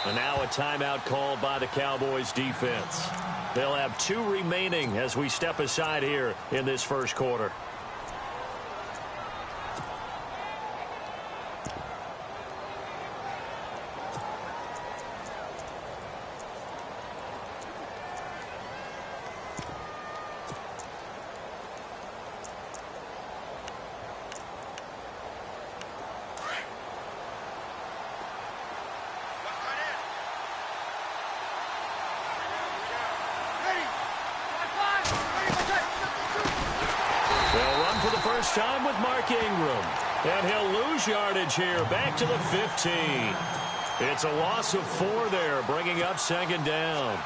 And now a timeout called by the Cowboys defense. They'll have 2 remaining as we step aside here in this first quarter. Time with Mark Ingram, and he'll lose yardage here, back to the 15. It's a loss of 4 there, bringing up second down.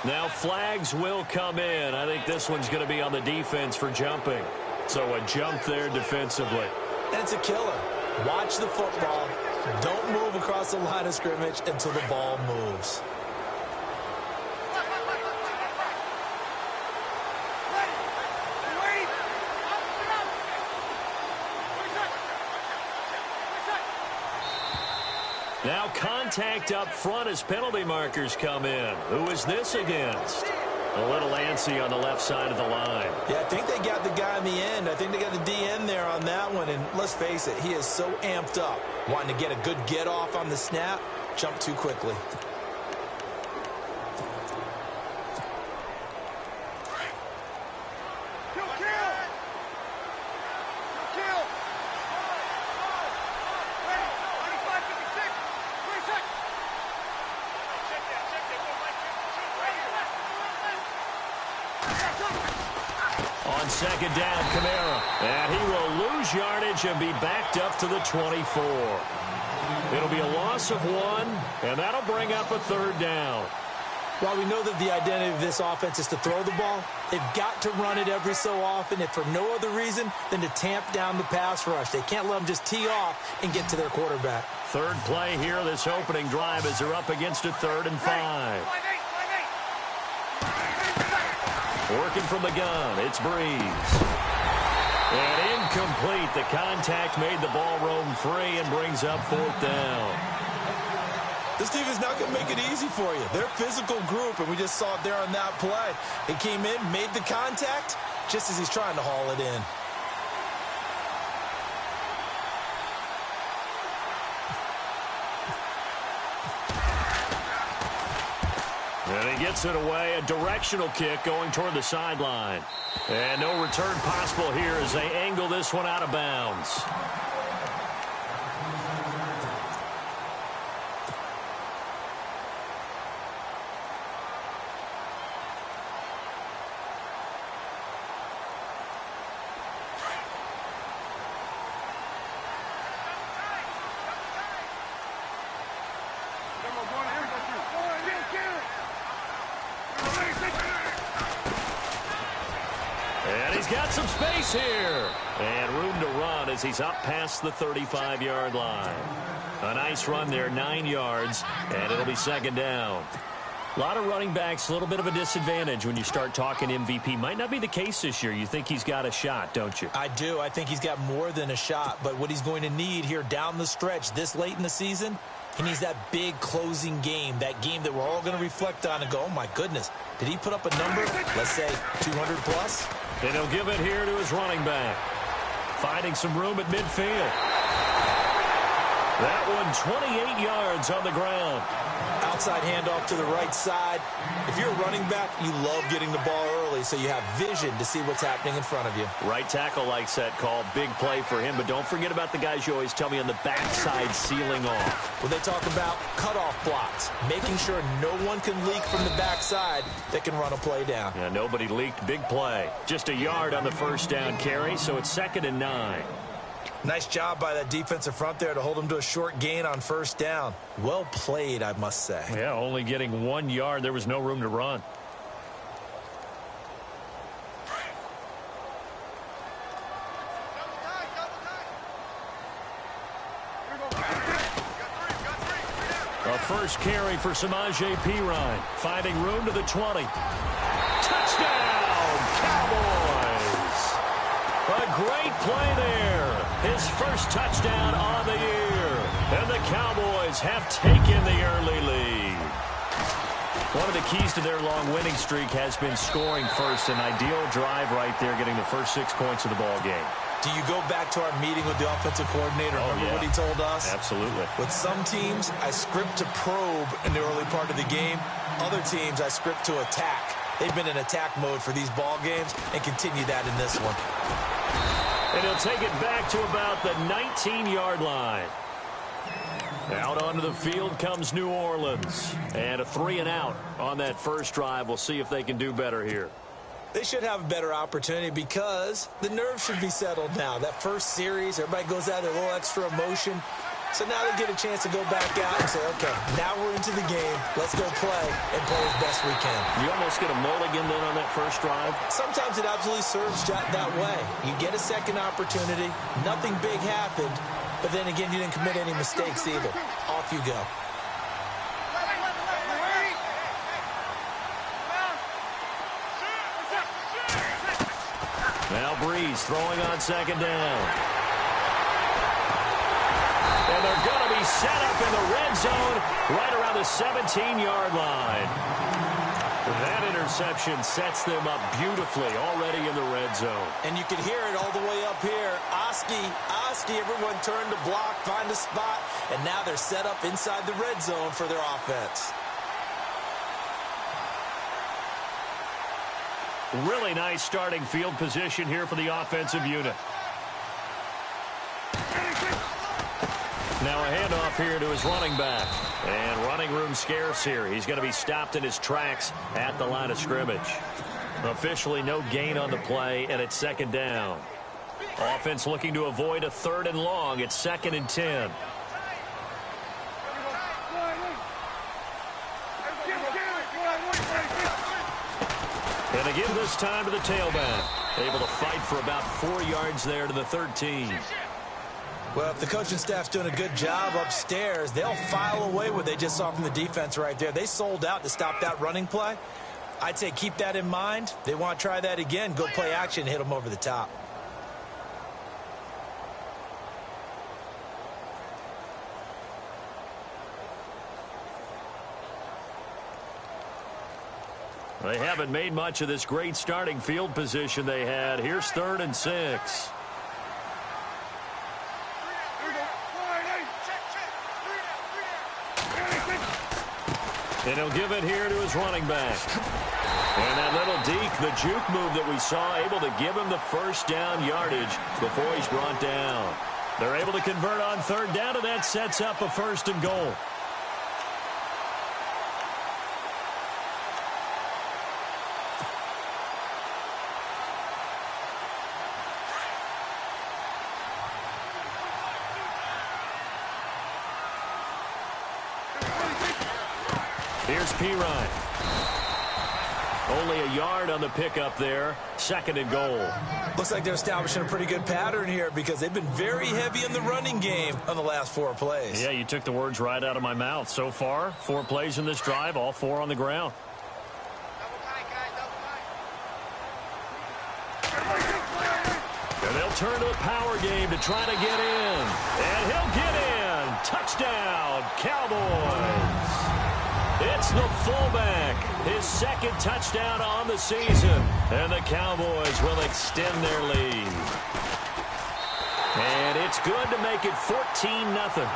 Now flags will come in. I think this one's going to be on the defense for jumping. So a jump there defensively. And it's a killer. Watch the football. Don't move across the line of scrimmage until the ball moves. Now contact up front as penalty markers come in. Who is this against? A little antsy on the left side of the line. Yeah, I think they got the guy in the end. I think they got the DN there on that one. And let's face it, he is so amped up, wanting to get a good get off on the snap, jump too quickly. Second down, Kamara. And he will lose yardage and be backed up to the 24. It'll be a loss of 1, and that'll bring up a third down. While we know that the identity of this offense is to throw the ball, they've got to run it every so often, if for no other reason than to tamp down the pass rush. They can't let them just tee off and get to their quarterback. Third play here, this opening drive, as they're up against a 3rd and 5. Working from the gun, it's Breeze. And incomplete. The contact made the ball roam free and brings up 4th down. This team is not going to make it easy for you. They're a physical group, and we just saw it there on that play. He came in, made the contact, just as he's trying to haul it in. And he gets it away, a directional kick going toward the sideline. And no return possible here as they angle this one out of bounds. Got some space here. And room to run as he's up past the 35-yard line. A nice run there, 9 yards, and it'll be second down. A lot of running backs, a little bit of a disadvantage when you start talking MVP. Might not be the case this year. You think he's got a shot, don't you? I do. I think he's got more than a shot. But what he's going to need here down the stretch this late in the season, he needs that big closing game, that game that we're all going to reflect on and go, oh, my goodness, did he put up a number, let's say, 200 plus? And he'll give it here to his running back. Finding some room at midfield. That one 28 yards on the ground. Outside handoff to the right side. If you're a running back, you love getting the ball early so you have vision to see what's happening in front of you. Right tackle likes that call. Big play for him, but don't forget about the guys you always tell me on the backside sealing off. Well, they talk about cutoff blocks, making sure no one can leak from the backside that can run a play down. Yeah, nobody leaked. Big play. Just a yard on the first down carry, so it's 2nd and 9. Nice job by that defensive front there to hold him to a short gain on first down. Well played, I must say. Yeah, only getting 1 yard. There was no room to run. A first carry for Samaje Perine. Finding room to the 20. Touchdown, Cowboys! A great play there. His first touchdown on the year. And the Cowboys have taken the early lead. One of the keys to their long winning streak has been scoring first. An ideal drive right there, getting the first 6 points of the ball game. Do you go back to our meeting with the offensive coordinator? Remember what he told us? Absolutely. With some teams, I script to probe in the early part of the game. Other teams, I script to attack. They've been in attack mode for these ball games and continue that in this one. And he'll take it back to about the 19-yard line. Out onto the field comes New Orleans. And a 3-and-out on that first drive. We'll see if they can do better here. They should have a better opportunity because the nerves should be settled now. That first series, everybody goes out with a little extra emotion. So now they get a chance to go back out and say, okay, now we're into the game. Let's go play and play as best we can. You almost get a mulligan then on that first drive? Sometimes it absolutely serves that way. You get a second opportunity. Nothing big happened. But then again, you didn't commit any mistakes either. Off you go. Now Breeze throwing on second down. And they're going to be set up in the red zone right around the 17-yard line. That interception sets them up beautifully already in the red zone. And you can hear it all the way up here. Oski, everyone turned to block, find a spot, and now they're set up inside the red zone for their offense. Really nice starting field position here for the offensive unit. Now a handoff here to his running back. And running room scarce here. He's going to be stopped in his tracks at the line of scrimmage. Officially no gain on the play, and it's second down. Offense looking to avoid a 3rd and long. It's 2nd and 10. And they give this time to the tailback. Able to fight for about 4 yards there to the 13. Well, if the coaching staff's doing a good job upstairs, they'll file away what they just saw from the defense right there. They sold out to stop that running play. I'd say keep that in mind. They want to try that again. Go play action, hit them over the top. They haven't made much of this great starting field position they had. Here's 3rd and 6. And he'll give it here to his running back. And that little deke, the juke move that we saw, able to give him the first down yardage before he's brought down. They're able to convert on 3rd down, and that sets up a 1st and goal. Here's Perine. Only a yard on the pickup there. 2nd and goal. Looks like they're establishing a pretty good pattern here because they've been very heavy in the running game on the last 4 plays. Yeah, you took the words right out of my mouth. So far, 4 plays in this drive, all 4 on the ground. And they'll turn to a power game to try to get in. And he'll get in. Touchdown, Cowboys. It's the fullback, his 2nd touchdown on the season. And the Cowboys will extend their lead. And it's good to make it 14-0.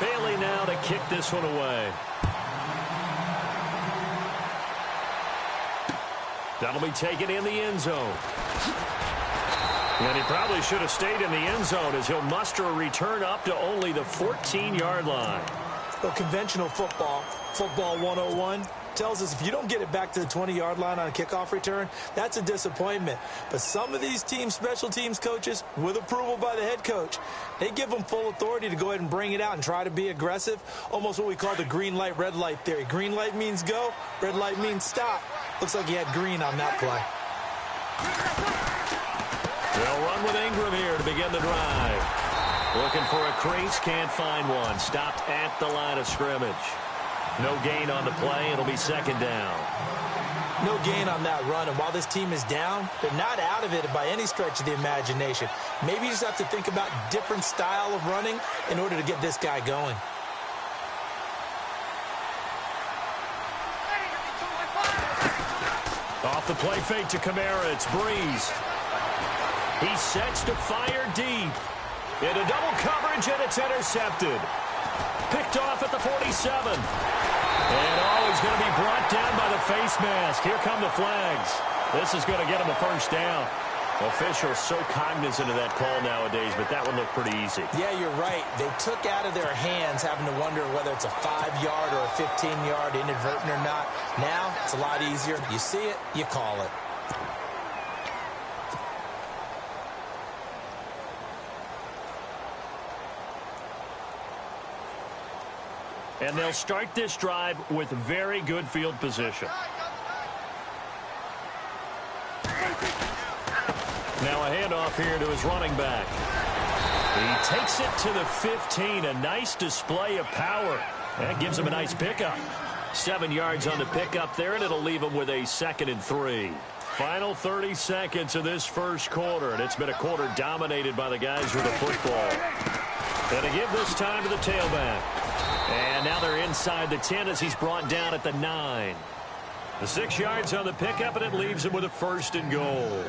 Bailey now to kick this one away. That'll be taken in the end zone. And he probably should have stayed in the end zone as he'll muster a return up to only the 14-yard line. Well, conventional football 101, tells us if you don't get it back to the 20-yard line on a kickoff return, that's a disappointment. But some of these teams, special teams coaches, with approval by the head coach, they give them full authority to go ahead and bring it out and try to be aggressive, almost what we call the green light, red light theory. Green light means go, red light means stop. Looks like he had green on that play. They'll run with Ingram here to begin the drive. Looking for a crease, can't find one. Stopped at the line of scrimmage. No gain on the play. It'll be second down. No gain on that run, and while this team is down, they're not out of it by any stretch of the imagination. Maybe you just have to think about different style of running in order to get this guy going. Off the play fake to Kamara, it's Breeze. He sets to fire deep. Into double coverage, and it's intercepted. Picked off at the 47. And he's going to be brought down by the face mask. Here come the flags. This is going to get him a first down. Officials so cognizant of that call nowadays, but that one looked pretty easy. Yeah, you're right. They took out of their hands having to wonder whether it's a 5-yard or a 15-yard inadvertent or not. Now, it's a lot easier. You see it, you call it. And they'll start this drive with very good field position. Now a handoff here to his running back. He takes it to the 15. A nice display of power. That gives him a nice pickup. 7 yards on the pickup there, and it'll leave him with a 2nd and 3. Final 30 seconds of this first quarter, and it's been a quarter dominated by the guys with the football. And to give this time to the tailback. And now they're inside the 10 as he's brought down at the 9. The 6 yards on the pickup, and it leaves him with a 1st and goal.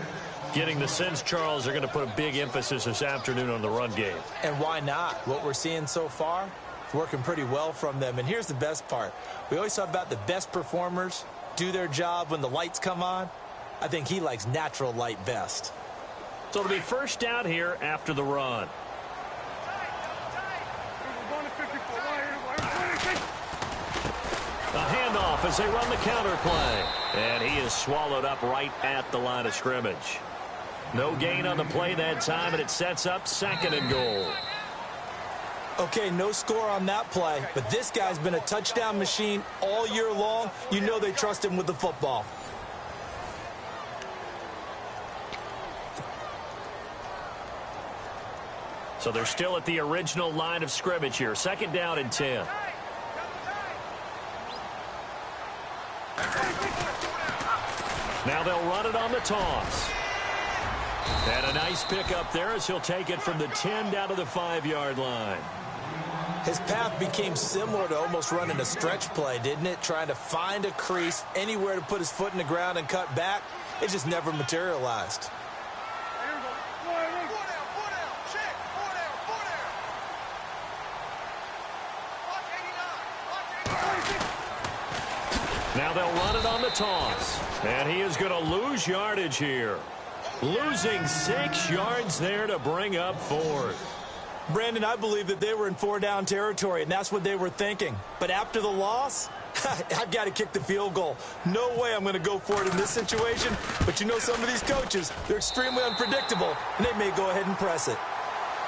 Getting the sense, Charles, they're going to put a big emphasis this afternoon on the run game. And why not? What we're seeing so far, it's working pretty well from them. And here's the best part. We always talk about the best performers do their job when the lights come on. I think he likes natural light best. So it'll be first down here after the run. A handoff as they run the counter play. And he is swallowed up right at the line of scrimmage. No gain on the play that time, and it sets up 2nd and goal. Okay, no score on that play, but this guy's been a touchdown machine all year long. You know they trust him with the football. So they're still at the original line of scrimmage here. 2nd down and 10. Now they'll run it on the toss. And a nice pickup there as he'll take it from the 10 down to the 5-yard line. His path became similar to almost running a stretch play, didn't it? Trying to find a crease, anywhere to put his foot in the ground and cut back. It just never materialized. Now they'll run it on the toss. And he is going to lose yardage here. Losing 6 yards there to bring up 4th. Brandon, I believe that they were in 4-down territory, and that's what they were thinking. But after the loss, I've got to kick the field goal. No way I'm going to go for it in this situation. But you know some of these coaches, they're extremely unpredictable, and they may go ahead and press it.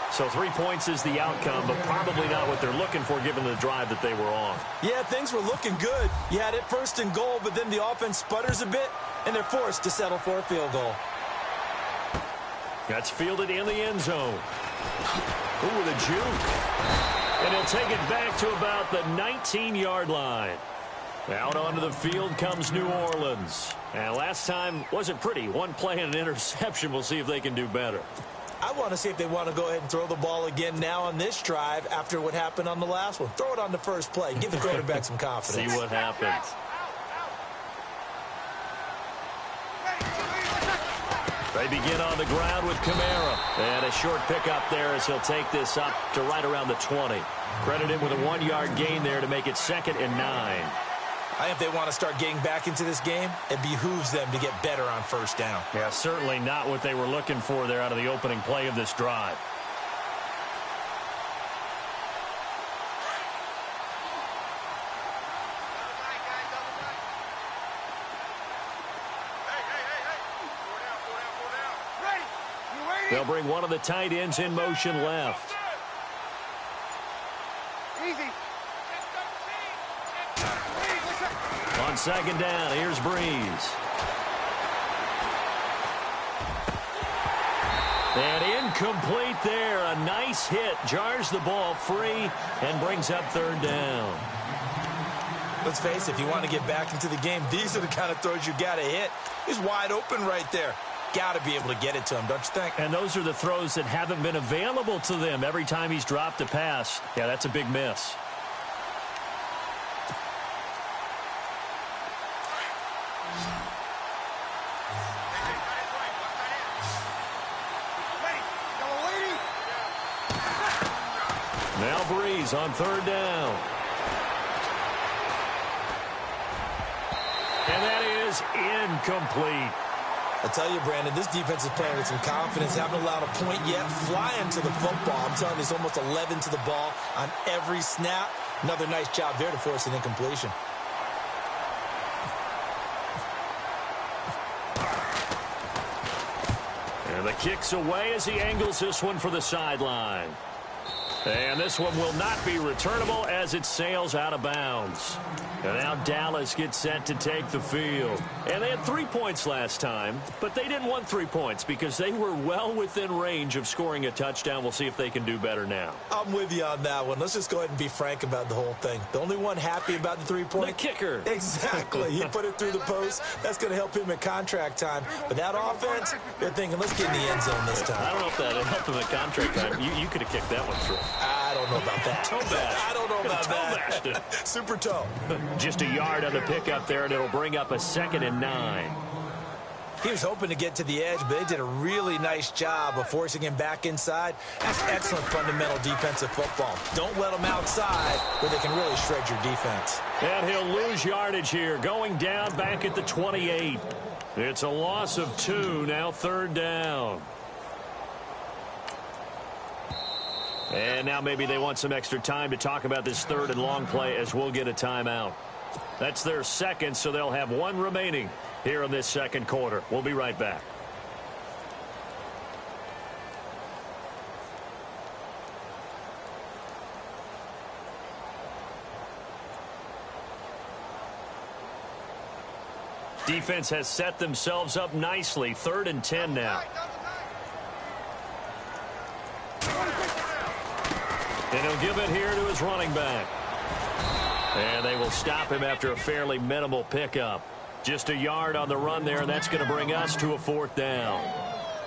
So 3 points is the outcome, but probably not what they're looking for given the drive that they were on. Yeah, things were looking good. You had it 1st and goal, but then the offense sputters a bit, and they're forced to settle for a field goal. That's fielded in the end zone. Ooh, with a juke. And he'll take it back to about the 19-yard line. Out onto the field comes New Orleans. And last time wasn't pretty. One play and an interception. We'll see if they can do better. I want to see if they want to go ahead and throw the ball again now on this drive after what happened on the last one. Throw it on the first play. Give the quarterback some confidence. See what happens. They begin on the ground with Kamara. And a short pickup there as he'll take this up to right around the 20. Credit him with a 1-yard gain there to make it 2nd and 9. I think if they want to start getting back into this game, it behooves them to get better on 1st down. Yeah, certainly not what they were looking for there out of the opening play of this drive. They'll bring one of the tight ends in motion left. Easy. On 2nd down, here's Breeze. And incomplete there. A nice hit. Jars the ball free and brings up third down. Let's face it, if you want to get back into the game, these are the kind of throws you got to hit. He's wide open right there. Got to be able to get it to him, don't you think? And those are the throws that haven't been available to them every time he's dropped a pass. Yeah, that's a big miss. Now Breeze on third down. And that is incomplete. I tell you, Brandon, this defense is playing with some confidence. Haven't allowed a point yet. Flying to the football. I'm telling you, it's almost 11 to the ball on every snap. Another nice job there to force an incompletion. And the kick's away as he angles this one for the sideline. And this one will not be returnable as it sails out of bounds. And now Dallas gets set to take the field. And they had 3 points last time, but they didn't want 3 points because they were well within range of scoring a touchdown. We'll see if they can do better now. I'm with you on that one. Let's just go ahead and be frank about the whole thing. The only one happy about the 3-point? The kicker. Exactly. He put it through the post. That's going to help him at contract time. But that offense, they're thinking, let's get in the end zone this time. I don't know if that helped him at contract time. You could have kicked that one through. I don't know about that. Toe bash. I don't know about that. It. Super toe. Just a yard on the pickup there, and it'll bring up a 2nd and 9. He was hoping to get to the edge, but they did a really nice job of forcing him back inside. That's excellent fundamental defensive football. Don't let them outside where they can really shred your defense. And he'll lose yardage here, going down back at the 28. It's a loss of 2, now third down. And now maybe they want some extra time to talk about this third and long play as we'll get a timeout. That's their second, so they'll have 1 remaining here in this second quarter. We'll be right back. Defense has set themselves up nicely. 3rd and 10 now. And he'll give it here to his running back. And they will stop him after a fairly minimal pickup. Just a yard on the run there, and that's going to bring us to a 4th down.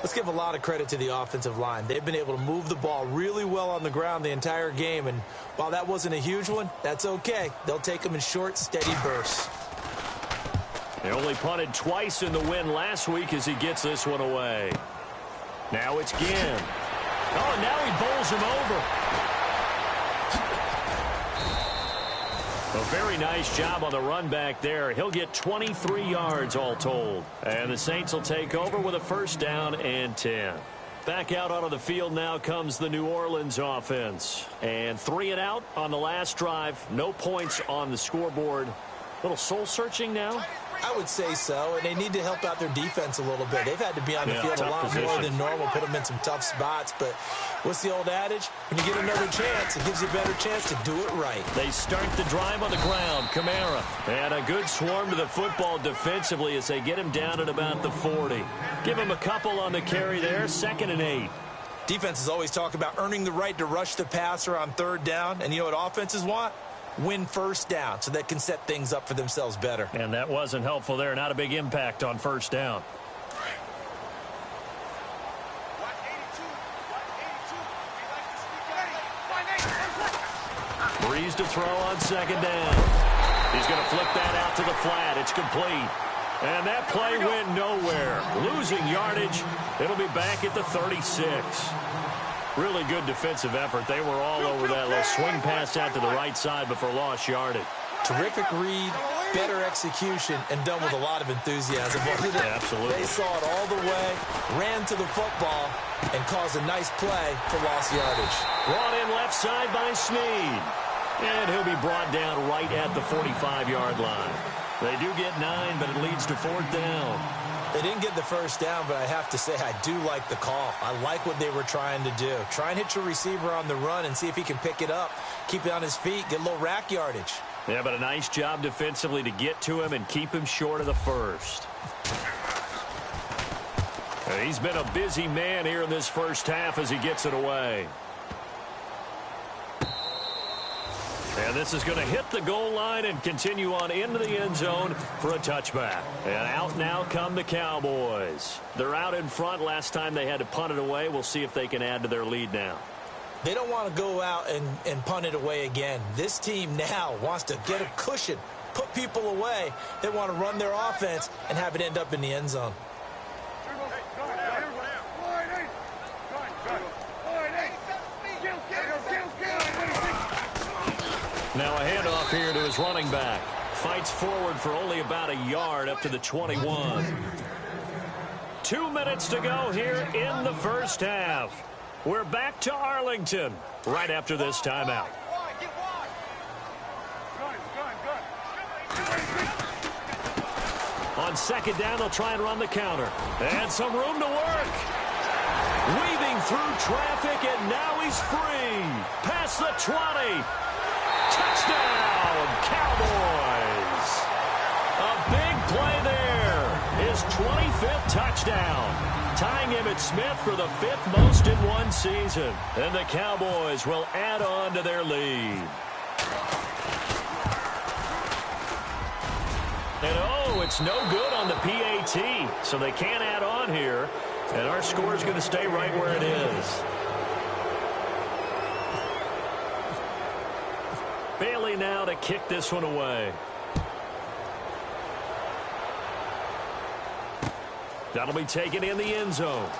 Let's give a lot of credit to the offensive line. They've been able to move the ball really well on the ground the entire game, and while that wasn't a huge one, that's okay. They'll take them in short, steady bursts. They only punted twice in the win last week as he gets this one away. Now it's Ginn. Oh, and now he bowls him over. A very nice job on the run back there. He'll get 23 yards all told. And the Saints will take over with a 1st down and 10. Back out onto the field now comes the New Orleans offense. And 3 and out on the last drive. No points on the scoreboard. A little soul-searching now? I would say so, and they need to help out their defense a little bit. They've had to be on the field a lot more than normal, put them in some tough spots. But what's the old adage? When you get another chance, it gives you a better chance to do it right. They start the drive on the ground. Kamara. And a good swarm to the football defensively as they get him down at about the 40. Give him a couple on the carry there. 2nd and 8. Defenses always talk about earning the right to rush the passer on 3rd down. And you know what offenses want? Win 1st down so they can set things up for themselves better. And that wasn't helpful there. Not a big impact on 1st down. Breeze to throw on 2nd down. He's going to flip that out to the flat. It's complete. And that play went nowhere. Losing yardage. It'll be back at the 36. Really good defensive effort. They were all over that little swing pass out to the right side before lost yardage. Terrific read, better execution, and done with a lot of enthusiasm. Yeah, absolutely. They saw it all the way, ran to the football, and caused a nice play for lost yardage. Brought in left side by Snead. And he'll be brought down right at the 45-yard line. They do get 9, but it leads to 4th down. They didn't get the 1st down, but I have to say I do like the call. I like what they were trying to do. Try and hit your receiver on the run and see if he can pick it up. Keep it on his feet, get a little rack yardage. Yeah, but a nice job defensively to get to him and keep him short of the 1st. And he's been a busy man here in this first half as he gets it away. And this is going to hit the goal line and continue on into the end zone for a touchback. And out now come the Cowboys. They're out in front. Last time they had to punt it away. We'll see if they can add to their lead now. They don't want to go out and punt it away again. This team now wants to get a cushion, put people away. They want to run their offense and have it end up in the end zone. Now a handoff here to his running back. Fights forward for only about a yard up to the 21. 2 minutes to go here in the first half. We're back to Arlington right after this timeout. On second down, they'll try and run the counter. And some room to work. Weaving through traffic, and now he's free. Past the 20. Touchdown, Cowboys. A big play there. His 25th touchdown. Tying Emmitt Smith for the 5th most in one season. And the Cowboys will add on to their lead. And oh, it's no good on the PAT. So they can't add on here. And our score is going to stay right where it is. Bailey now to kick this one away. That'll be taken in the end zone.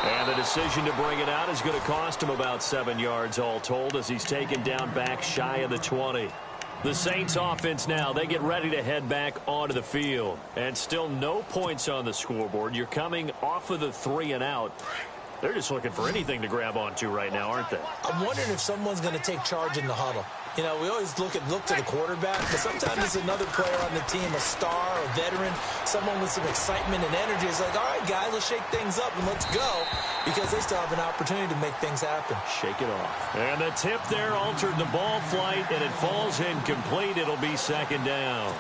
And the decision to bring it out is going to cost him about 7 yards all told as he's taken down back shy of the 20. The Saints offense now, they get ready to head back onto the field. And still no points on the scoreboard. You're coming off of the 3 and out. They're just looking for anything to grab onto right now, aren't they? I'm wondering if someone's going to take charge in the huddle. You know, we always look to the quarterback, but sometimes it's another player on the team, a star, a veteran, someone with some excitement and energy. It's like, all right, guys, let's shake things up and let's go, because they still have an opportunity to make things happen. Shake it off. And the tip there altered the ball flight, and it falls incomplete. It'll be second down.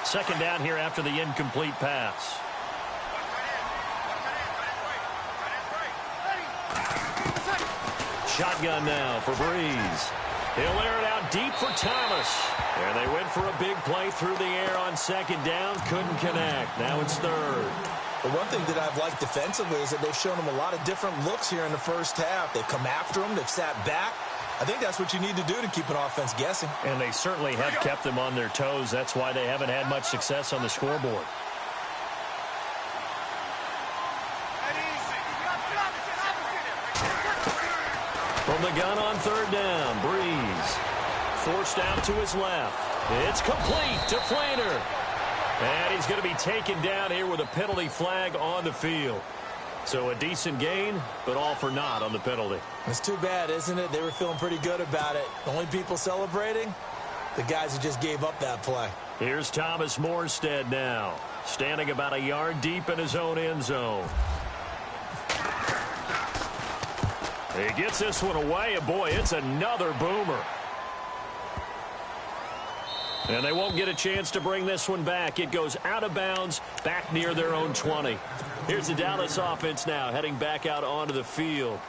Second down here after the incomplete pass. Shotgun now for Breeze. He'll air it out deep for Thomas. And they went for a big play through the air on second down. Couldn't connect. Now it's third. The one thing that I've liked defensively is that they've shown him a lot of different looks here in the first half. They've come after him. They've sat back. I think that's what you need to do to keep an offense guessing. And they certainly have kept them on their toes. That's why they haven't had much success on the scoreboard. From the gun on third down, Breeze. Forced out to his left. It's complete to Flainer. And he's going to be taken down here with a penalty flag on the field. So a decent gain, but all for naught on the penalty. It's too bad, isn't it? They were feeling pretty good about it. The only people celebrating, the guys who just gave up that play. Here's Thomas Morstead now, standing about a yard deep in his own end zone. He gets this one away, and boy, it's another boomer. And they won't get a chance to bring this one back. It goes out of bounds, back near their own 20. Here's the Dallas offense now, heading back out onto the field.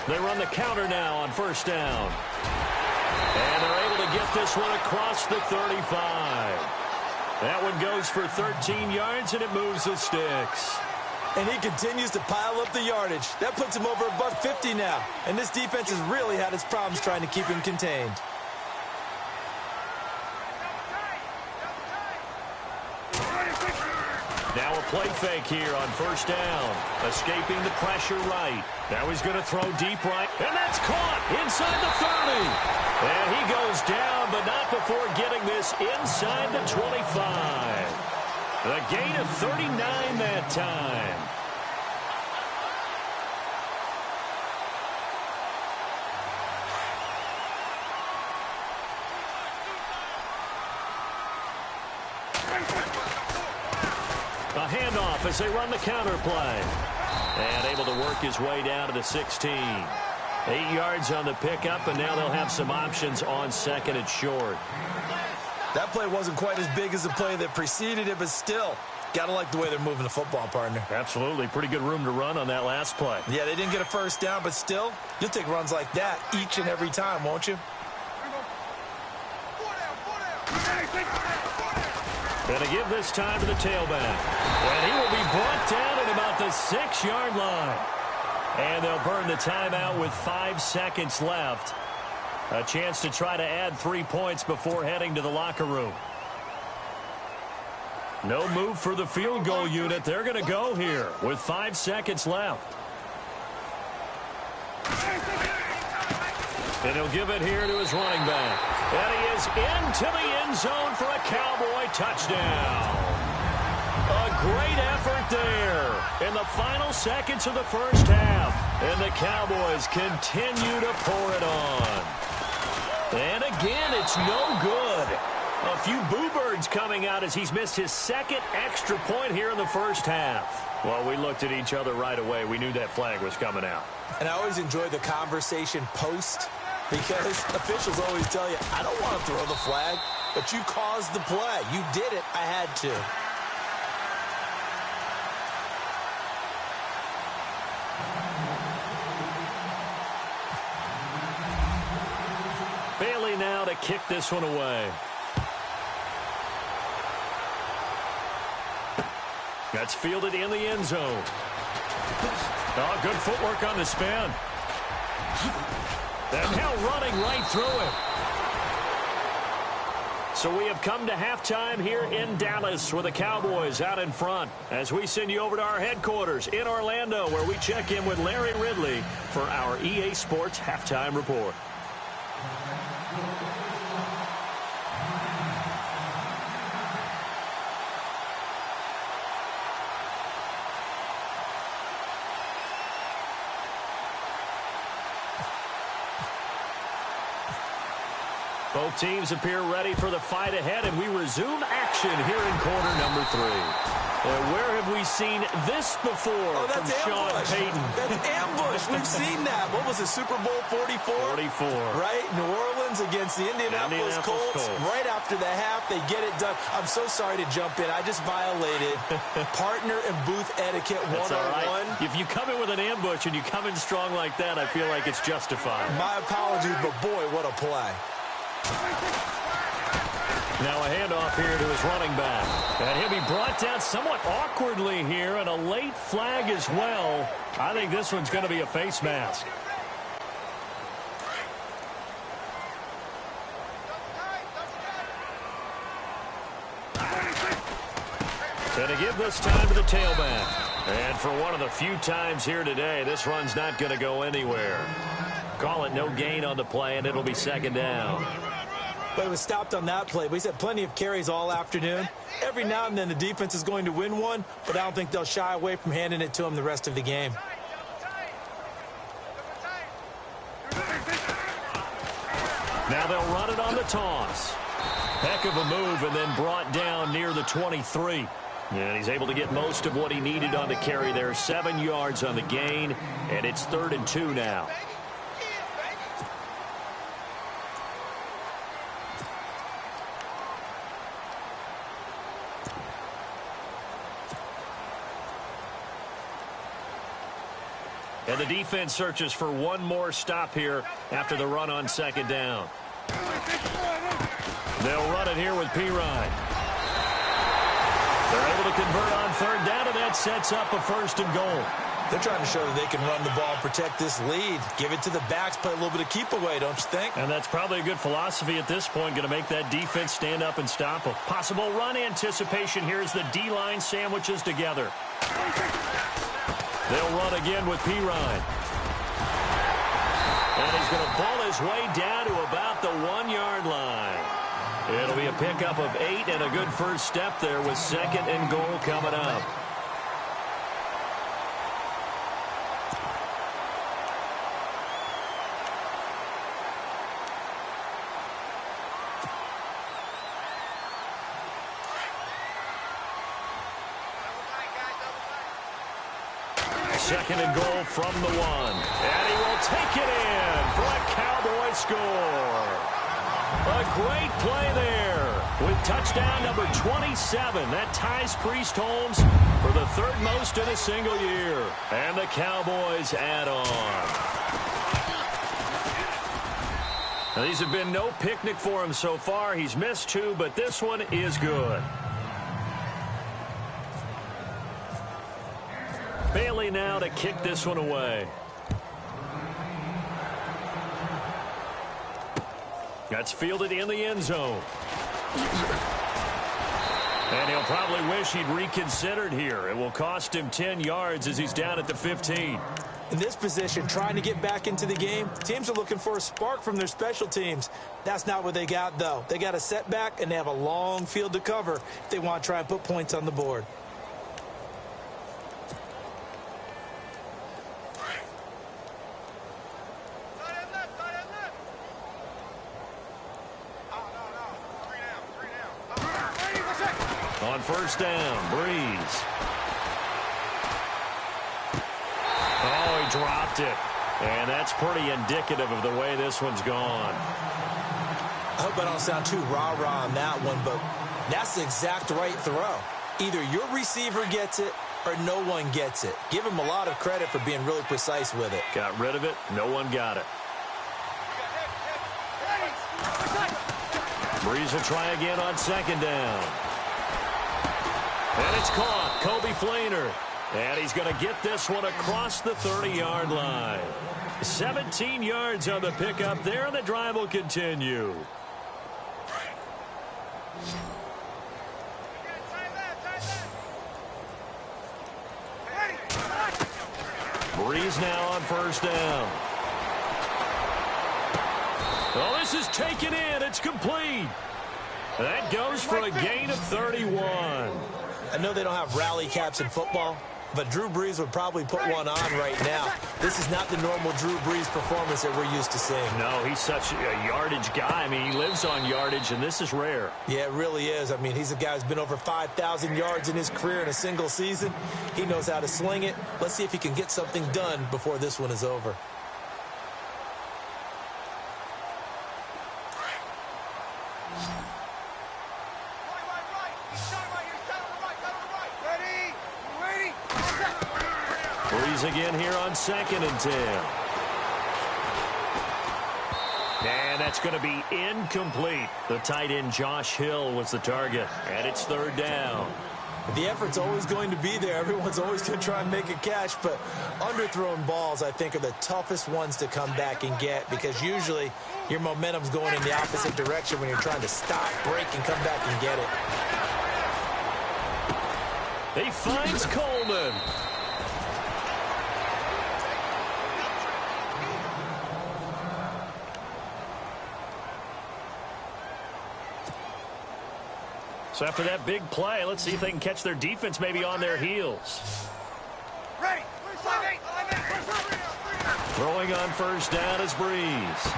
They run the counter now on first down. And they're able to get this one across the 35. That one goes for 13 yards, and it moves the sticks. And he continues to pile up the yardage. That puts him over $150 now. And this defense has really had its problems trying to keep him contained. Now a play fake here on first down. Escaping the pressure right. Now he's going to throw deep right. And that's caught inside the 30. And he goes down, but not before getting this inside the 25. A gain of 39 that time. A handoff as they run the counter play. And able to work his way down to the 16. 8 yards on the pickup, and now they'll have some options on second and short. That play wasn't quite as big as the play that preceded it, but still, gotta like the way they're moving the football, partner. Absolutely. Pretty good room to run on that last play. Yeah, they didn't get a first down, but still, you'll take runs like that each and every time, won't you? Going to give this time to the tailback. And he will be brought down at about the 6-yard line. And they'll burn the timeout with 5 seconds left. A chance to try to add 3 points before heading to the locker room. No move for the field goal unit. They're going to go here with 5 seconds left. And he'll give it here to his running back. And he is into the end zone for a Cowboy touchdown. A great effort there in the final seconds of the first half. And the Cowboys continue to pour it on. And again, it's no good. A few boo birds coming out as he's missed his second extra point here in the first half. Well, we looked at each other right away. We knew that flag was coming out. And I always enjoy the conversation post, because officials always tell you, I don't want to throw the flag, but you caused the play. You did it. I had to. Bailey now to kick this one away. That's fielded in the end zone. Oh, good footwork on the spin. And now running right through it. So we have come to halftime here in Dallas with the Cowboys out in front as we send you over to our headquarters in Orlando, where we check in with Larry Ridley for our EA Sports Halftime Report. Both teams appear ready for the fight ahead, and we resume action here in quarter number 3. Where have we seen this before from Sean Payton? That's ambush. We've seen that. What was it, Super Bowl 44? 44. Right? New Orleans against the Indianapolis Colts. Right after the half, they get it done. I'm so sorry to jump in. I just violated partner and booth etiquette 101. Right. If you come in with an ambush and you come in strong like that, I feel like it's justified. My apologies, but boy, what a play. Now a handoff here to his running back. And he'll be brought down somewhat awkwardly here, and a late flag as well. I think this one's going to be a face mask. And to give this time to the tailback. And for one of the few times here today, this run's not going to go anywhere. Call it no gain on the play, and it'll be second down. But it was stopped on that play. But he's had plenty of carries all afternoon. Every now and then the defense is going to win one, but I don't think they'll shy away from handing it to him the rest of the game. Now they'll run it on the toss. Heck of a move, and then brought down near the 23. And he's able to get most of what he needed on the carry there. 7 yards on the gain, and it's 3rd and 2 now. And the defense searches for one more stop here after the run on second down. They'll run it here with Pirine. They're able to convert on 3rd down, and that sets up a 1st and goal. They're trying to show that they can run the ball and protect this lead. Give it to the backs, play a little bit of keep away, don't you think? And that's probably a good philosophy at this point, going to make that defense stand up and stop them. Possible run anticipation here as the D-line sandwiches together. They'll run again with Pirine. And he's going to pull his way down to about the 1-yard line. It'll be a pickup of 8 and a good first step there with 2nd and goal coming up. Second and goal from the 1. And he will take it in for a Cowboy score. A great play there with touchdown number 27. That ties Priest Holmes for the third most in a single year. And the Cowboys add on. Now, these have been no picnic for him so far. He's missed 2, but this one is good. Bailey now to kick this one away. That's fielded in the end zone. And he'll probably wish he'd reconsidered here. It will cost him 10 yards as he's down at the 15. In this position, trying to get back into the game, teams are looking for a spark from their special teams. That's not what they got, though. They got a setback, and they have a long field to cover if they want to try and put points on the board. On first down, Breeze. Oh, he dropped it. And that's pretty indicative of the way this one's gone. I hope I don't sound too rah-rah on that one, but that's the exact right throw. Either your receiver gets it or no one gets it. Give him a lot of credit for being really precise with it. Got rid of it. No one got it. Breeze will try again on second down. And it's caught. Kobe Flainer. And he's going to get this one across the 30-yard line. 17 yards on the pickup there, and the drive will continue. Breeze now on first down. Oh, this is taken in. It's complete. That goes for a gain of 31. I know they don't have rally caps in football, but Drew Brees would probably put one on right now. This is not the normal Drew Brees performance that we're used to seeing. No, he's such a yardage guy. I mean, he lives on yardage, and this is rare. Yeah, it really is. I mean, he's a guy who's been over 5,000 yards in his career in a single season. He knows how to sling it. Let's see if he can get something done before this one is over. Breeze again here on second and 10. And that's going to be incomplete. The tight end Josh Hill was the target. And it's third down. The effort's always going to be there. Everyone's always going to try and make a catch, but underthrown balls, I think, are the toughest ones to come back and get because usually your momentum's going in the opposite direction when you're trying to stop, break, and come back and get it. He finds Coleman. So after that big play, let's see if they can catch their defense maybe on their heels. Ready. Throwing on first down is Breeze.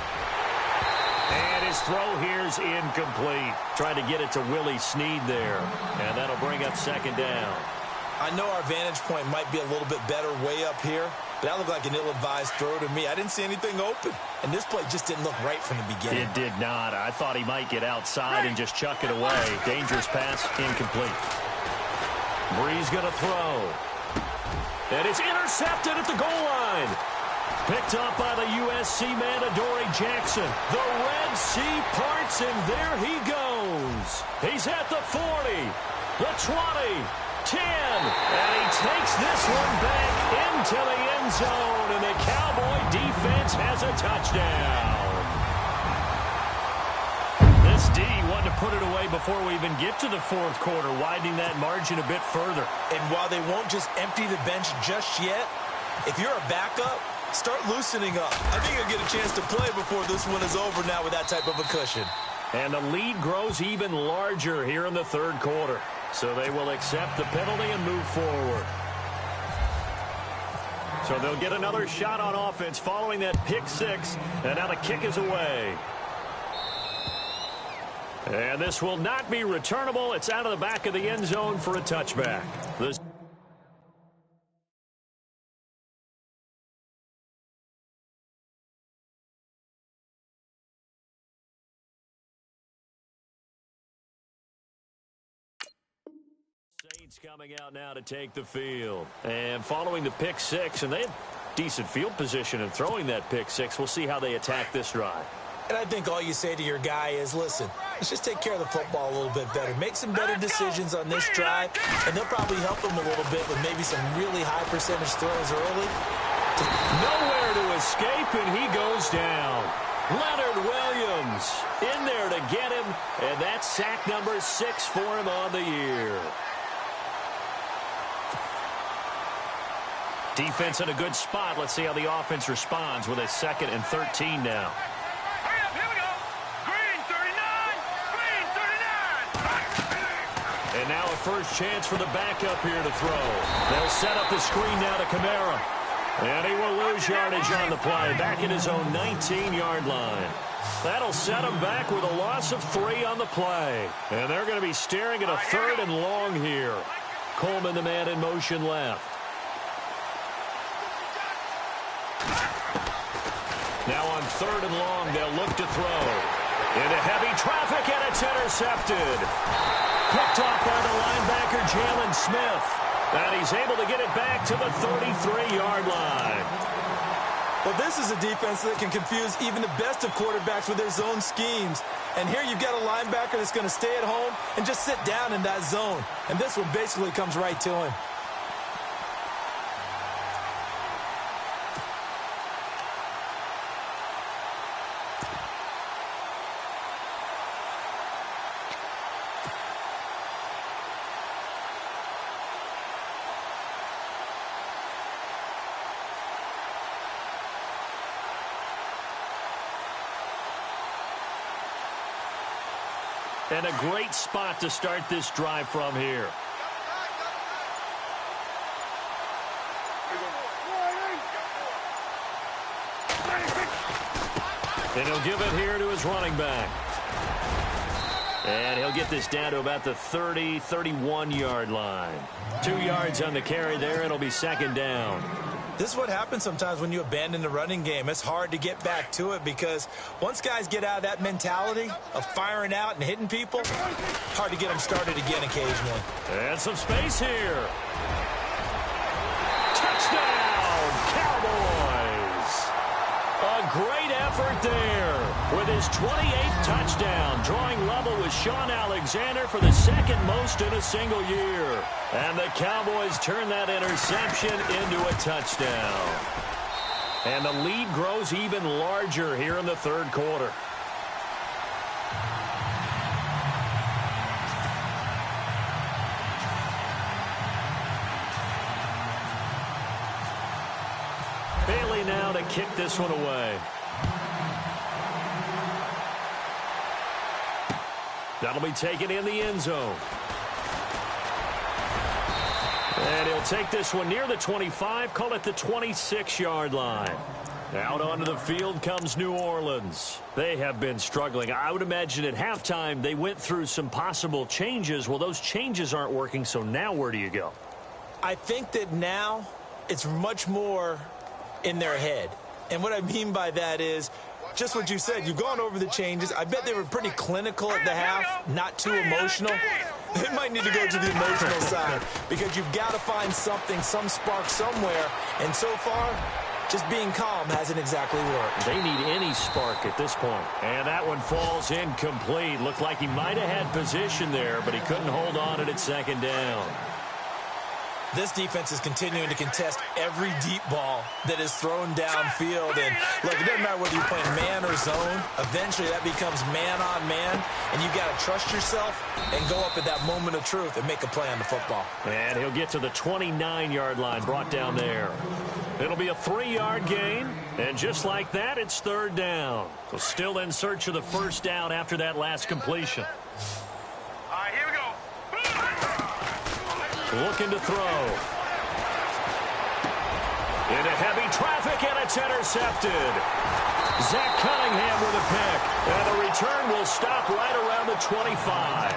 And his throw here is incomplete. Trying to get it to Willie Snead there. And that'll bring up second down. I know our vantage point might be a little bit better way up here, but that looked like an ill-advised throw to me. I didn't see anything open, and this play just didn't look right from the beginning. It did not. I thought he might get outside and just chuck it away. Dangerous pass, incomplete. Breeze going to throw. And it's intercepted at the goal line. Picked up by the USC man, Adoree Jackson. The Red Sea parts, and there he goes. He's at the 40, the 20, 10, and he takes this one back into the end zone, and the Cowboy defense has a touchdown. This D wanted to put it away before we even get to the fourth quarter, widening that margin a bit further. And while they won't just empty the bench just yet, if you're a backup, start loosening up. I think you'll get a chance to play before this one is over now with that type of a cushion. And the lead grows even larger here in the third quarter. So they will accept the penalty and move forward. So they'll get another shot on offense following that pick six. And now the kick is away. And this will not be returnable. It's out of the back of the end zone for a touchback. Saints coming out now to take the field. And following the pick six, and they had decent field position in throwing that pick six. We'll see how they attack this drive. And I think all you say to your guy is, listen, let's just take care of the football a little bit better. Make some better decisions on this drive, and they'll probably help him a little bit with maybe some really high percentage throws early. Nowhere to escape, and he goes down. Leonard Williams in there to get him, and that's sack number 6 for him on the year. Defense in a good spot. Let's see how the offense responds with a 2nd and 13 now. Hurry up, here we go. Green 39, green 39. And now a first chance for the backup here to throw. They'll set up the screen now to Kamara. And he will lose yardage on the play, back in his own 19-yard line. That'll set him back with a loss of 3 on the play. And they're going to be staring at a 3rd and long here. Coleman, the man in motion left. Now on 3rd and long, they'll look to throw. Into heavy traffic, and it's intercepted. Picked off by the linebacker, Jalen Smith. And he's able to get it back to the 33-yard line. Well, this is a defense that can confuse even the best of quarterbacks with their zone schemes. And here you've got a linebacker that's going to stay at home and just sit down in that zone. And this one basically comes right to him. And a great spot to start this drive from here. And he'll give it here to his running back. And he'll get this down to about the 30, 31-yard line. 2 yards on the carry there. It'll be 2nd down. This is what happens sometimes when you abandon the running game. It's hard to get back to it because once guys get out of that mentality of firing out and hitting people, hard to get them started again occasionally. And some space here. Touchdown, Cowboys! A great effort there with his 28th touchdown, drawing level with Sean Alexander for the 2nd most in a single year. And the Cowboys turn that interception into a touchdown. And the lead grows even larger here in the 3rd quarter. Bailey now to kick this one away. That'll be taken in the end zone. And he'll take this one near the 25, call it the 26-yard line. Out onto the field comes New Orleans. They have been struggling. I would imagine at halftime they went through some possible changes. Well, those changes aren't working, so now where do you go? I think that now it's much more in their head. And what I mean by that is just what you said. You've gone over the changes. I bet they were pretty clinical at the half, not too emotional. They might need to go to the emotional side because you've got to find something, some spark somewhere. And so far, just being calm hasn't exactly worked. They need any spark at this point. And that one falls incomplete. Looked like he might have had position there, but he couldn't hold on it at 2nd down. This defense is continuing to contest every deep ball that is thrown downfield. And, look, it doesn't matter whether you're playing man or zone. Eventually, that becomes man-on-man, and you've got to trust yourself and go up at that moment of truth and make a play on the football. And he'll get to the 29-yard line, brought down there. It'll be a 3-yard gain, and just like that, it's 3rd down. So still in search of the 1st down after that last completion. All right, here we go. Looking to throw. Into heavy traffic, and it's intercepted. Zach Cunningham with a pick. And the return will stop right around the 25.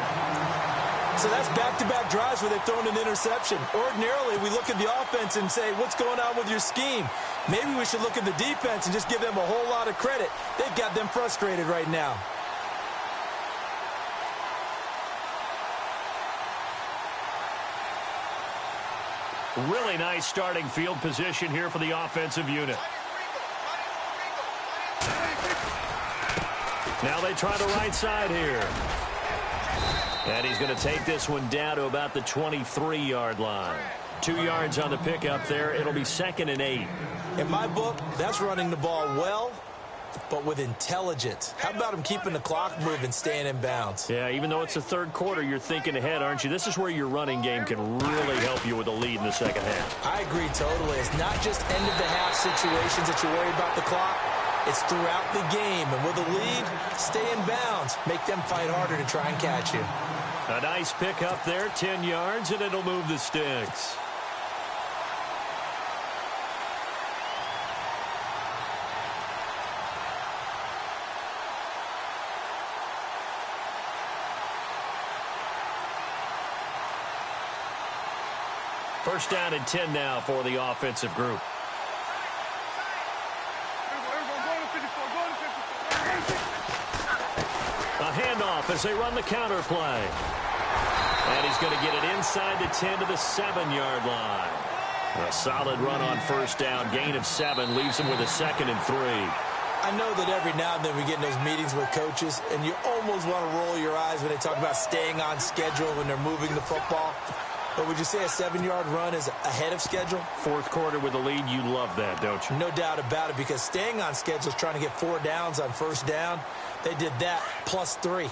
So that's back-to-back drives where they've thrown an interception. Ordinarily, we look at the offense and say, what's going on with your scheme? Maybe we should look at the defense and just give them a whole lot of credit. They've got them frustrated right now. Really nice starting field position here for the offensive unit. Now they try the right side here. And he's going to take this one down to about the 23-yard line. 2 yards on the pickup there. It'll be 2nd and 8. In my book, that's running the ball well, but with intelligence. How about him keeping the clock moving, staying in bounds? Yeah, even though it's the third quarter, you're thinking ahead, aren't you? This is where your running game can really help you with a lead in the second half. I agree totally. It's not just end-of-the-half situations that you worry about the clock. It's throughout the game. And with a lead, stay in bounds. Make them fight harder to try and catch you. A nice pickup there, 10 yards, and it'll move the sticks. First down and 10 now for the offensive group. A handoff as they run the counter play. And he's going to get it inside the 10 to the 7-yard line. A solid run on first down. Gain of 7 leaves him with a 2nd and 3. I know that every now and then we get in those meetings with coaches, and you almost want to roll your eyes when they talk about staying on schedule when they're moving the football. But would you say a 7-yard run is ahead of schedule? Fourth quarter with a lead, you love that, don't you? No doubt about it, because staying on schedule is trying to get 4 downs on first down. They did that plus 3.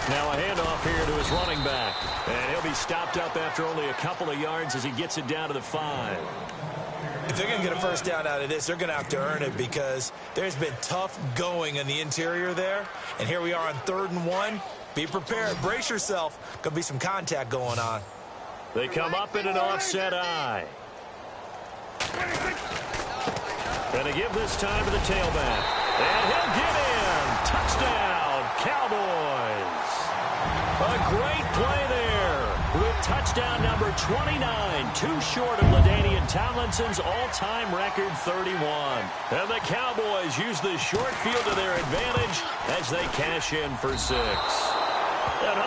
Now a handoff here to his running back. And he'll be stopped up after only a couple of yards as he gets it down to the 5. If they're going to get a first down out of this, they're going to have to earn it, because there's been tough going in the interior there. And here we are on 3rd and 1. Be prepared. Brace yourself. Going to be some contact going on. They come up in an offset eye. And they give this time to the tailback. And he'll get in. Touchdown, Cowboys. A great play there. With touchdown number 29, too short of LaDainian Tomlinson's all-time record 31. And the Cowboys use the short field to their advantage as they cash in for 6. And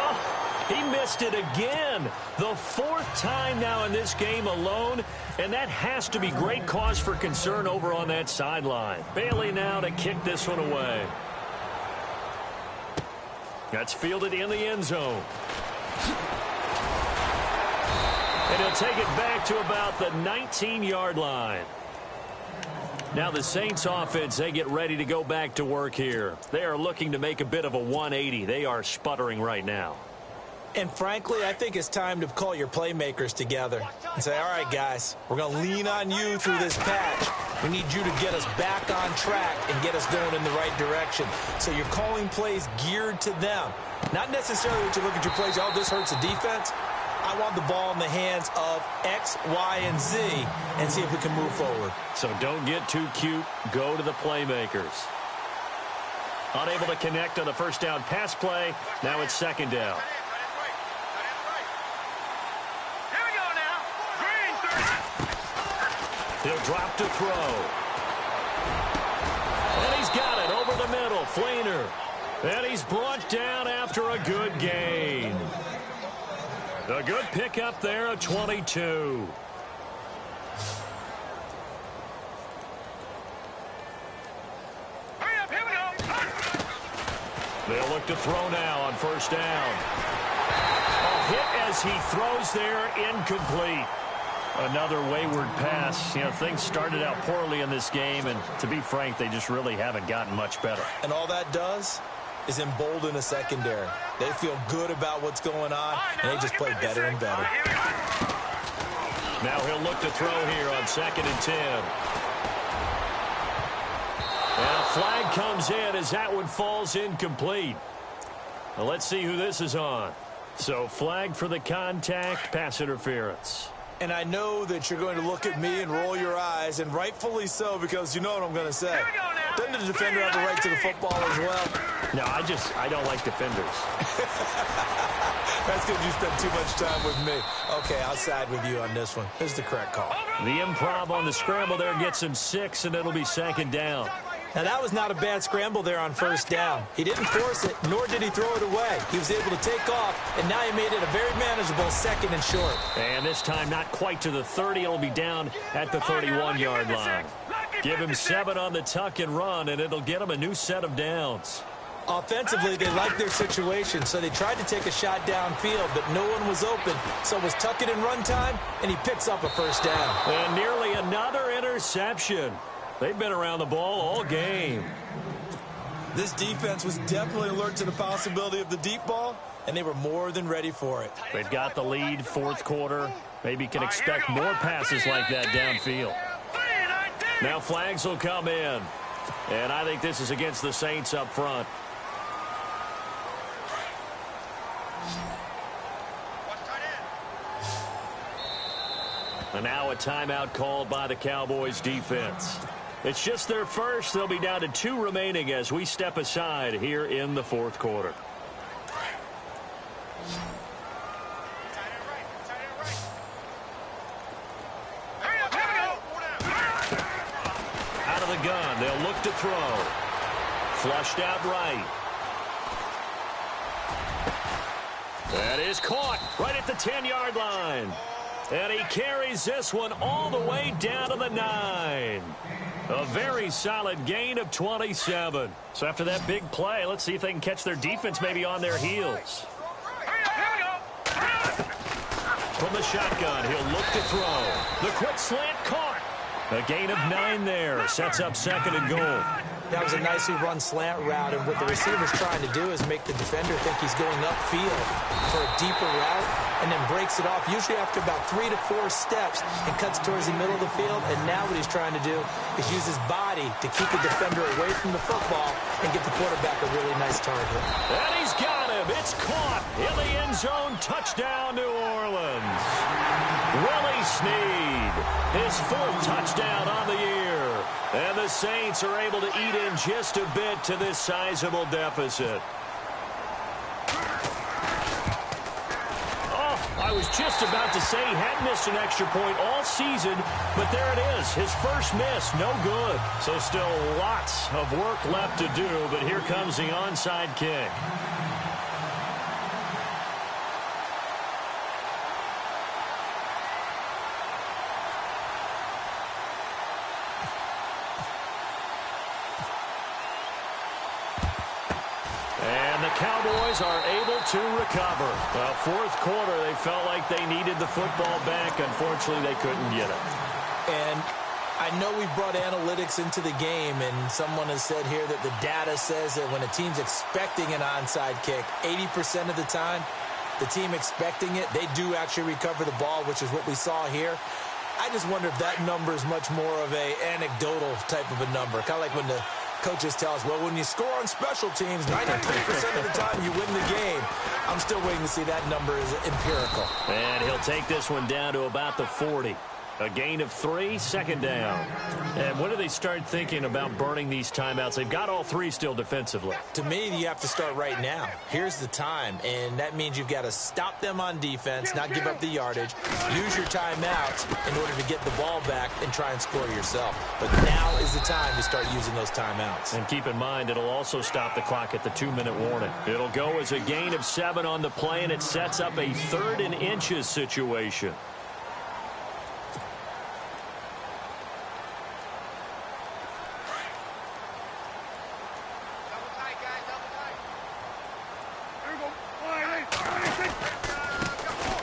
he missed it again. The 4th time now in this game alone, and that has to be great cause for concern over on that sideline. Bailey now to kick this one away. That's fielded in the end zone. And he'll take it back to about the 19-yard line. Now the Saints offense, they get ready to go back to work here. They are looking to make a bit of a 180. They are sputtering right now. And frankly, I think it's time to call your playmakers together and say, all right, guys, we're going to lean on you through this patch. We need you to get us back on track and get us going in the right direction. So you're calling plays geared to them. Not necessarily that you look at your plays, oh, this hurts the defense. I want the ball in the hands of X, Y, and Z and see if we can move forward. So don't get too cute. Go to the playmakers. Unable to connect on the first down pass play. Now it's 2nd down. Here we go now. Green, 30. He'll drop to throw. And he's got it over the middle. Fleener. And he's brought down after a good gain. A good pickup there of 22. Hurry up, here we go. They'll look to throw now on first down. A hit as he throws there, incomplete. Another wayward pass. You know, things started out poorly in this game, and to be frank, they just really haven't gotten much better. And all that does is embolden a secondary. They feel good about what's going on, and they just play better and better. Now he'll look to throw here on 2nd and 10. And a flag comes in as that one falls incomplete. Well, let's see who this is on. So flag for the contact, pass interference. And I know that you're going to look at me and roll your eyes, and rightfully so, because you know what I'm going to say. Doesn't the defender have a right to the football as well? No, I don't like defenders. That's because you spend too much time with me. Okay, I'll side with you on this one. This is the correct call. The improv on the scramble there gets him 6, and it'll be 2nd down. Now, that was not a bad scramble there on first down. He didn't force it, nor did he throw it away. He was able to take off, and now he made it a very manageable 2nd and short. And this time not quite to the 30. It'll be down at the 31-yard line. Give him 7 on the tuck and run, and it'll get him a new set of downs. Offensively, they liked their situation, so they tried to take a shot downfield, but no one was open. So it was tuck it and run time, and he picks up a first down. And nearly another interception. They've been around the ball all game. This defense was definitely alert to the possibility of the deep ball, and they were more than ready for it. They've got the lead, 4th quarter. Maybe can expect more passes like that downfield. Now flags will come in. And I think this is against the Saints up front. And now a timeout called by the Cowboys defense. It's just their first. They'll be down to 2 remaining as we step aside here in the 4th quarter. Out of the gun, they'll look to throw. Flushed out right. That is caught right at the 10-yard line. And he carries this one all the way down to the 9. A very solid gain of 27. So after that big play, let's see if they can catch their defense maybe on their heels. From the shotgun, he'll look to throw. The quick slant caught. A gain of 9 there. Sets up 2nd and goal. That was a nicely run slant route, and what the receiver's trying to do is make the defender think he's going upfield for a deeper route, and then breaks it off, usually after about 3 to 4 steps, and cuts towards the middle of the field. And now what he's trying to do is use his body to keep the defender away from the football and give the quarterback a really nice target. And he's got him. It's caught in the end zone. Touchdown, New Orleans. Willie Snead, his 4th touchdown on the year. And the Saints are able to eat in just a bit to this sizable deficit. I was just about to say he had missed an extra point all season, but there it is. His first miss, no good. So still lots of work left to do, but here comes the onside kick. Cowboys are able to recover. 4th quarter, they felt like they needed the football back. Unfortunately, they couldn't get it. And I know we brought analytics into the game, and someone has said here that the data says that when a team's expecting an onside kick, 80% of the time, the team expecting it, they do actually recover the ball, which is what we saw here. I just wonder if that number is much more of a anecdotal type of a number, kind of like when the coaches tell us, well, when you score on special teams, 93% of the time you win the game. I'm still waiting to see that number is empirical. And he'll take this one down to about the 40. A gain of 3, 2nd down. And when do they start thinking about burning these timeouts? They've got all 3 still defensively. To me, you have to start right now. Here's the time, and that means you've got to stop them on defense, not give up the yardage, use your timeouts in order to get the ball back and try and score yourself. But now is the time to start using those timeouts. And keep in mind, it'll also stop the clock at the 2-minute warning. It'll go as a gain of 7 on the play, and it sets up a 3rd and inches situation.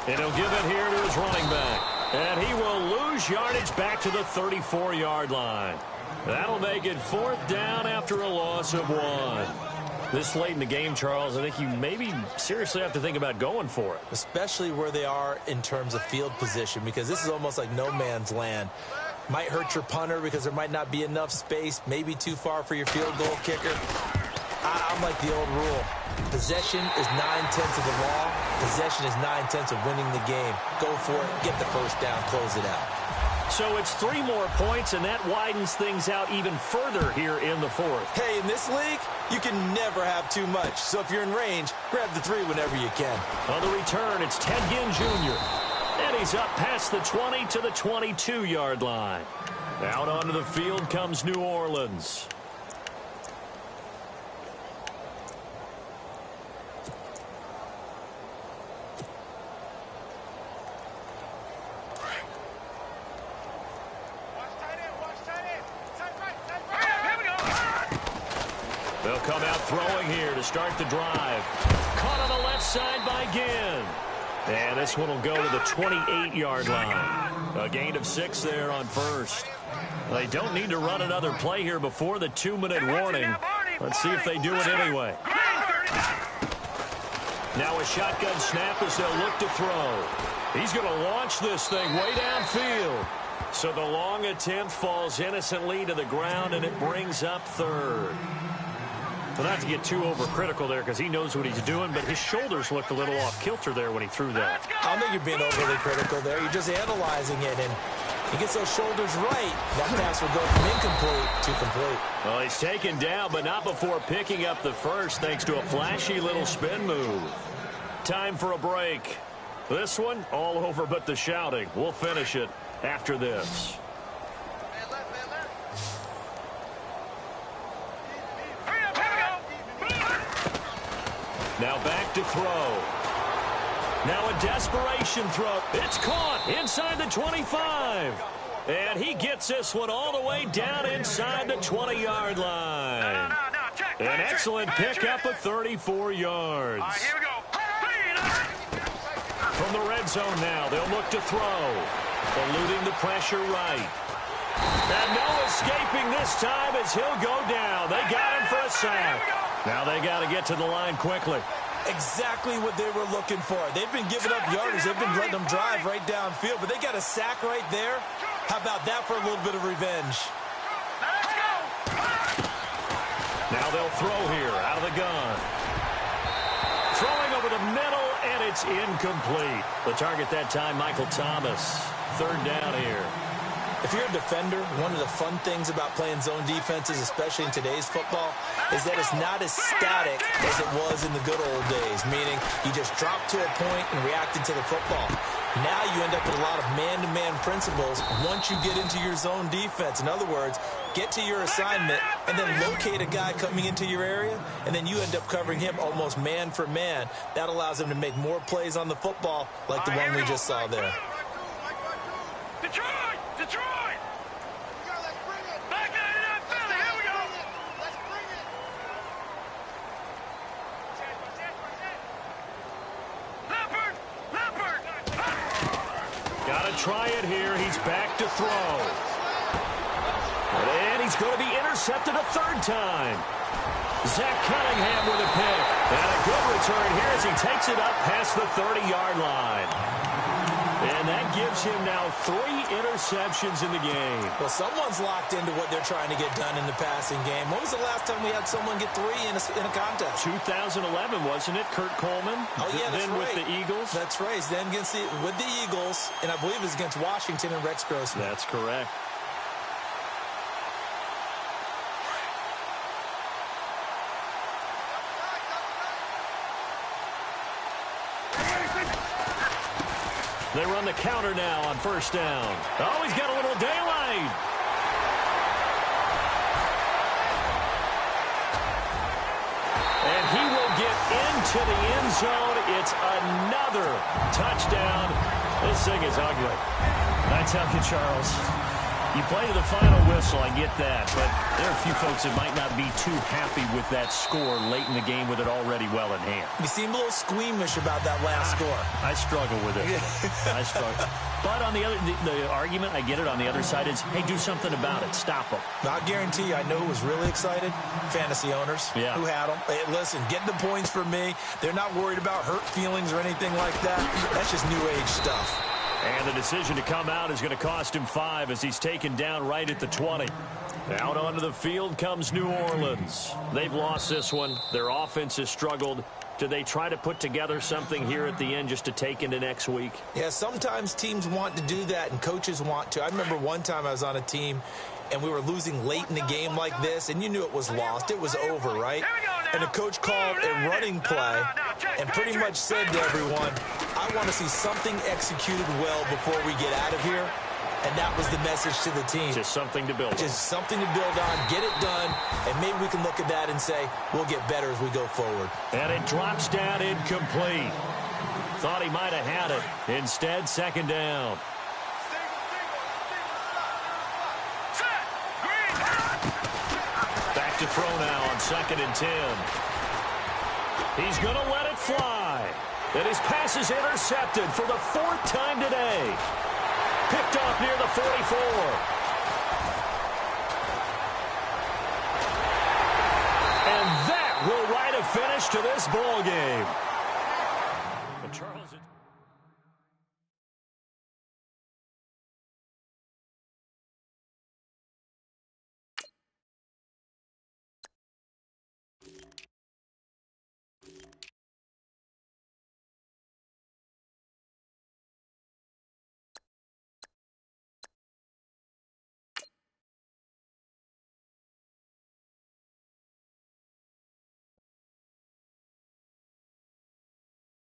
And he'll give it here to his running back. And he will lose yardage back to the 34-yard line. That'll make it 4th down after a loss of 1. This late in the game, Charles, I think you maybe seriously have to think about going for it. Especially where they are in terms of field position, because this is almost like no man's land. Might hurt your punter because there might not be enough space, maybe too far for your field goal kicker. I'm like the old rule. Possession is 9/10 of the law. Possession is 9/10 of winning the game. Go for it. Get the first down. Close it out. So it's 3 more points, and that widens things out even further here in the 4th. Hey, in this league, you can never have too much. So if you're in range, grab the 3 whenever you can. On the return, it's Ted Ginn Jr. And he's up past the 20 to the 22-yard line. Out onto the field comes New Orleans. come out throwing here to start the drive. Caught on the left side by Ginn. And this one will go to the 28-yard line. A gain of 6 there on first. They don't need to run another play here before the 2-minute warning. Let's see if they do it anyway. Now a shotgun snap as they'll look to throw. He's going to launch this thing way downfield. So the long attempt falls innocently to the ground, and it brings up third. Well, not to get too overcritical there because he knows what he's doing, but his shoulders looked a little off kilter there when he threw that. I don't think you're being overly critical there. You're just analyzing it, and he gets those shoulders right. That pass will go from incomplete to complete. Well, he's taken down, but not before picking up the first thanks to a flashy little spin move. Time for a break. This one, all over but the shouting. We'll finish it after this. Now back to throw. Now a desperation throw. It's caught inside the 25. And he gets this one all the way down inside the 20-yard line. An excellent pickup of 34 yards. All right, here we go. From the red zone now, they'll look to throw. Eluding the pressure right. And no escaping this time as he'll go down. They got him for a sack. Now they got to get to the line quickly. Exactly what they were looking for. They've been giving up yardage. They've been letting them drive right downfield, but they got a sack right there. How about that for a little bit of revenge? Now they'll throw here out of the gun. Throwing over the middle, and it's incomplete. The target that time, Michael Thomas. Third down here. If you're a defender, one of the fun things about playing zone defenses, especially in today's football, is that it's not as static as it was in the good old days, meaning you just drop to a point and reacted to the football. Now you end up with a lot of man-to-man principles once you get into your zone defense. In other words, get to your assignment and then locate a guy coming into your area, and then you end up covering him almost man for man. That allows him to make more plays on the football like the one we just saw there. Detroit! Detroit! Back 99 Philly, here we go! Let's bring it! Leopard! Leopard! Got to try it here. He's back to throw. And he's going to be intercepted a third time. Zach Cunningham with a pick. And a good return here as he takes it up past the 30-yard line. And that gives him now 3 interceptions in the game. Well, someone's locked into what they're trying to get done in the passing game. When was the last time we had someone get 3 in a contest? 2011, wasn't it? Kurt Coleman? Oh, yeah, that's then right. with the Eagles? That's right. Then with the Eagles, and I believe it was against Washington and Rex Grossman. That's correct. They run the counter now on first down. Oh, he's got a little daylight. And he will get into the end zone. It's another touchdown. This thing is ugly. I tell you, Charles, you play to the final whistle, I get that, but there are a few folks that might not be too happy with that score late in the game with it already well in hand. You seem a little squeamish about that last score. I struggle with it. I struggle. But on the other, the argument, I get it, on the other side is, hey, do something about it. Stop them. I guarantee you, I know who was really excited? Fantasy owners who had them. Hey, listen, get the points for me. They're not worried about hurt feelings or anything like that. That's just new age stuff. And the decision to come out is going to cost him 5 as he's taken down right at the 20. Out onto the field comes New Orleans. They've lost this one. Their offense has struggled. Do they try to put together something here at the end just to take into next week? Yeah, sometimes teams want to do that and coaches want to. I remember one time I was on a team and we were losing late in the game like this, and you knew it was lost. It was over, right? And the coach called a running play and pretty much said to everyone, I want to see something executed well before we get out of here. And that was the message to the team. Just something to build on. Just something to build on, get it done, and maybe we can look at that and say, we'll get better as we go forward. And it drops down incomplete. Thought he might have had it. Instead, second down. Back back to throw now on 2nd and 10. He's going to let it fly. And his pass is intercepted for the 4th time today. Picked off near the 44. And that will write a finish to this ball game. But Charles...